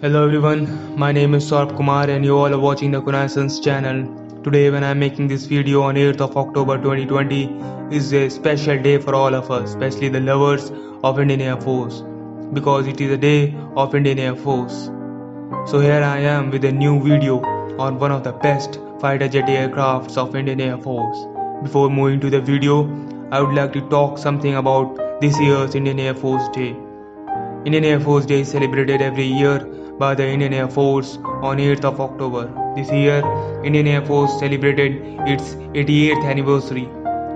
Hello everyone, my name is Saurabh Kumar and you all are watching the Renaissance channel. Today when I am making this video on 8th of October 2020 is a special day for all of us, especially the lovers of Indian Air Force, because it is a day of Indian Air Force. So here I am with a new video on one of the best fighter jet aircrafts of Indian Air Force. Before moving to the video, I would like to talk something about this year's Indian Air Force Day. Indian Air Force Day is celebrated every year by the Indian Air Force on 8th of October. This year, Indian Air Force celebrated its 88th anniversary.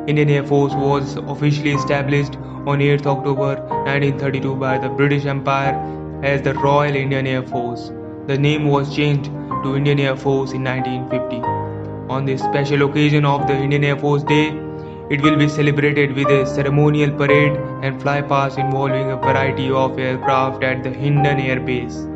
Indian Air Force was officially established on 8th October 1932 by the British Empire as the Royal Indian Air Force. The name was changed to Indian Air Force in 1950. On this special occasion of the Indian Air Force Day, it will be celebrated with a ceremonial parade and flypast involving a variety of aircraft at the Hindon Air Base.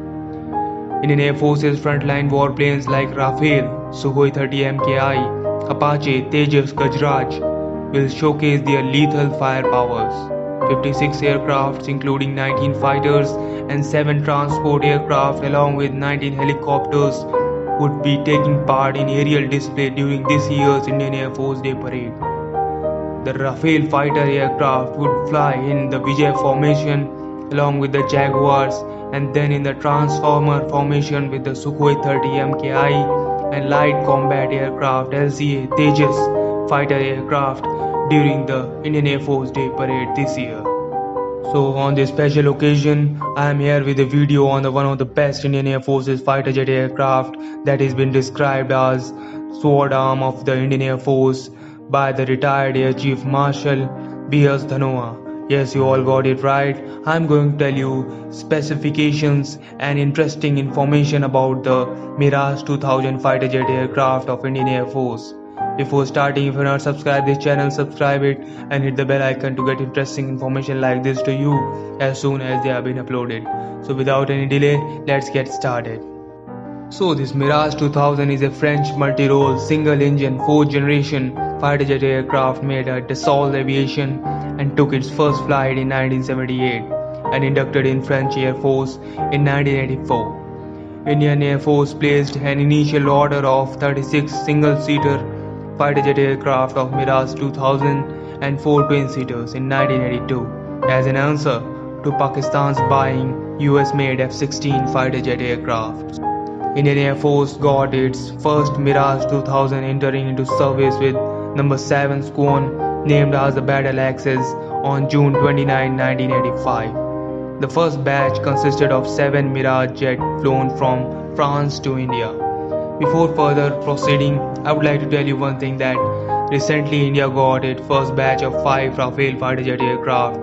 Indian Air Force's frontline warplanes like Rafale, Sukhoi 30 MKI, Apache, Tejas, Gajraj will showcase their lethal firepowers. 56 aircrafts including 19 fighters and 7 transport aircraft along with 19 helicopters would be taking part in aerial display during this year's Indian Air Force Day parade. The Rafale fighter aircraft would fly in the Vijay formation along with the Jaguars and then in the Transformer formation with the Sukhoi 30 MKI and light combat aircraft LCA Tejas fighter aircraft during the Indian Air Force Day parade this year. So on this special occasion, I am here with a video on one of the best Indian Air Force's fighter jet aircraft that has been described as sword arm of the Indian Air Force by the retired Air Chief Marshal B.S. Dhanoa. Yes, you all got it right. I'm going to tell you specifications and interesting information about the MIRAGE 2000 fighter jet aircraft of Indian Air Force. Before starting, if you are not subscribed this channel, subscribe it and hit the bell icon to get interesting information like this to you as soon as they have been uploaded. So without any delay, let's get started. So this Mirage 2000 is a French multi-role, single-engine, 4th generation fighter jet aircraft made at Dassault Aviation and took its first flight in 1978 and inducted in French Air Force in 1984. Indian Air Force placed an initial order of 36 single-seater fighter jet aircraft of Mirage 2000 and 4 twin-seaters in 1982 as an answer to Pakistan's buying US-made F-16 fighter jet aircraft. Indian Air Force got its first Mirage 2000 entering into service with number 7 Squadron named as the Battle Axis on June 29, 1985. The first batch consisted of 7 Mirage jets flown from France to India. Before further proceeding, I would like to tell you one thing that recently India got its first batch of 5 Rafale fighter jet aircraft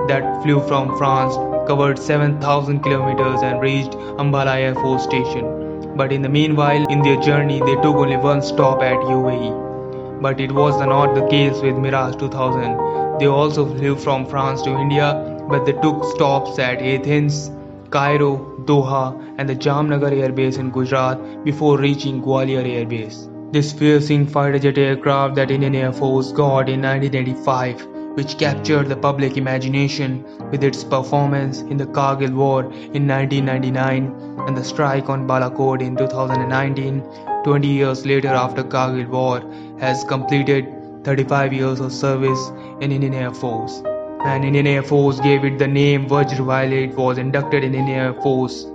that flew from France, covered 7,000 kilometers and reached Ambala Air Force Station. But in the meanwhile, in their journey, they took only one stop at UAE. But it was not the case with Mirage 2000. They also flew from France to India, but they took stops at Athens, Cairo, Doha and the Jamnagar Air Base in Gujarat before reaching Gwalior Air Base. This fearsome fighter jet aircraft that Indian Air Force got in 1985, which captured the public imagination with its performance in the Kargil War in 1999 and the strike on Balakot in 2019, 20 years later after Kargil War, has completed 35 years of service in Indian Air Force. And Indian Air Force gave it the name Vajra while it was inducted in Indian Air Force,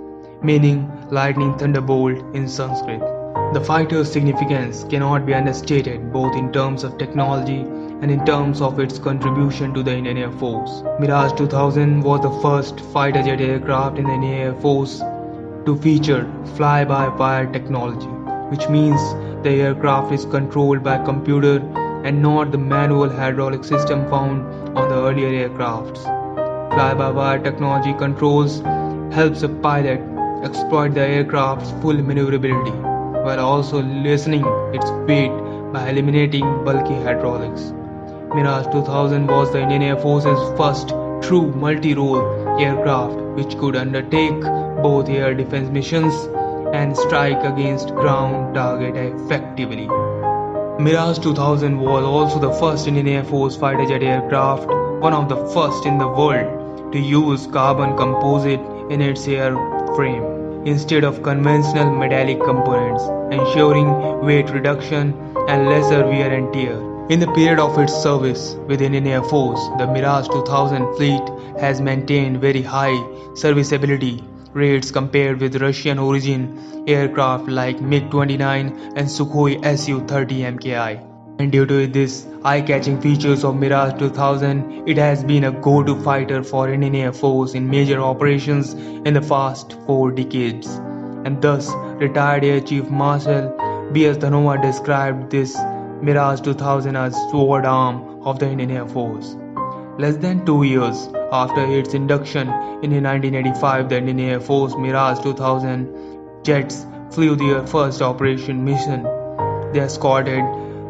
meaning lightning thunderbolt in Sanskrit. The fighter's significance cannot be understated both in terms of technology and in terms of its contribution to the Indian Air Force. Mirage 2000 was the first fighter jet aircraft in the Indian Air Force to feature fly-by-wire technology, which means the aircraft is controlled by computer and not the manual hydraulic system found on the earlier aircrafts. Fly-by-wire technology controls helps a pilot exploit the aircraft's full maneuverability while also lessening its weight by eliminating bulky hydraulics. Mirage 2000 was the Indian Air Force's first true multi-role aircraft which could undertake both air defense missions and strike against ground target effectively. Mirage 2000 was also the first Indian Air Force fighter jet aircraft, one of the first in the world to use carbon composite in its airframe. instead of conventional metallic components, ensuring weight reduction and lesser wear and tear. In the period of its service with Indian Air Force, the Mirage 2000 fleet has maintained very high serviceability rates compared with Russian origin aircraft like MiG-29 and Sukhoi Su-30 MKI. And due to this eye-catching features of Mirage 2000, it has been a go-to fighter for Indian Air Force in major operations in the past 4 decades. And thus, retired Air Chief Marshal B.S. Dhanova described this Mirage 2000 as sword arm of the Indian Air Force. Less than 2 years after its induction in 1985, the Indian Air Force Mirage 2000 jets flew their first operation mission. They escorted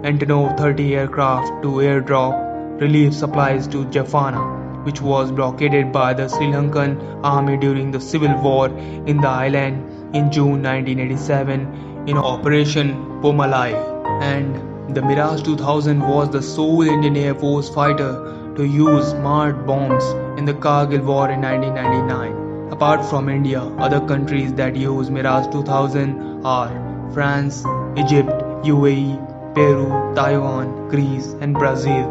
Antonov 30 aircraft to airdrop relief supplies to Jaffna, which was blockaded by the Sri Lankan army during the civil war in the island in June 1987 in Operation Pomalai. And the Mirage 2000 was the sole Indian Air Force fighter to use smart bombs in the Kargil War in 1999. Apart from India, other countries that use Mirage 2000 are France, Egypt, UAE, Peru, Taiwan, Greece and Brazil.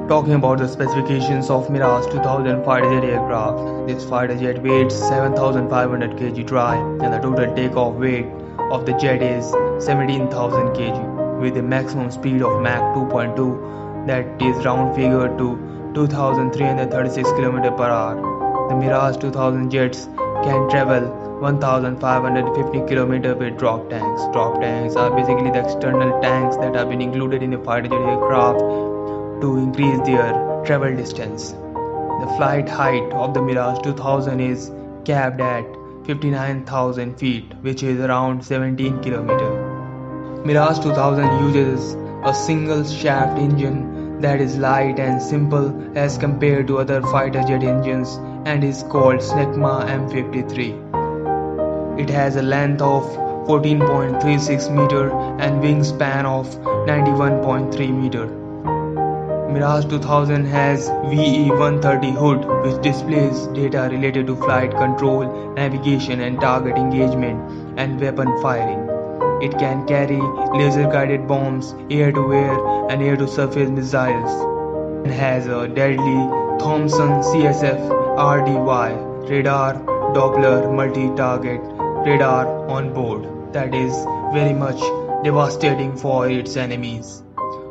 Talking about the specifications of Mirage 2000 fighter jet aircraft, this fighter jet weighs 7,500 kg dry and the total takeoff weight of the jet is 17,000 kg with a maximum speed of Mach 2.2, that is round figure to 2,336 km per hour. The Mirage 2000 jets can travel 1,550 km with drop tanks. Drop tanks are basically the external tanks that have been included in the fighter jet aircraft to increase their travel distance. The flight height of the Mirage 2000 is capped at 59,000 feet, which is around 17 km. Mirage 2000 uses a single shaft engine that is light and simple as compared to other fighter jet engines and is called Snecma M53. It has a length of 14.36 meter and wingspan of 91.3 meter. Mirage 2000 has VE-130 hood which displays data related to flight control, navigation and target engagement and weapon firing. It can carry laser-guided bombs, air-to-air and air-to-surface missiles, and has a deadly Thompson CSF RDY radar Doppler multi-target radar on board that is very much devastating for its enemies.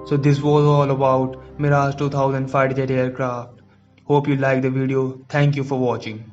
So this was all about Mirage 2000 fighter jet aircraft. Hope you liked the video. Thank you for watching.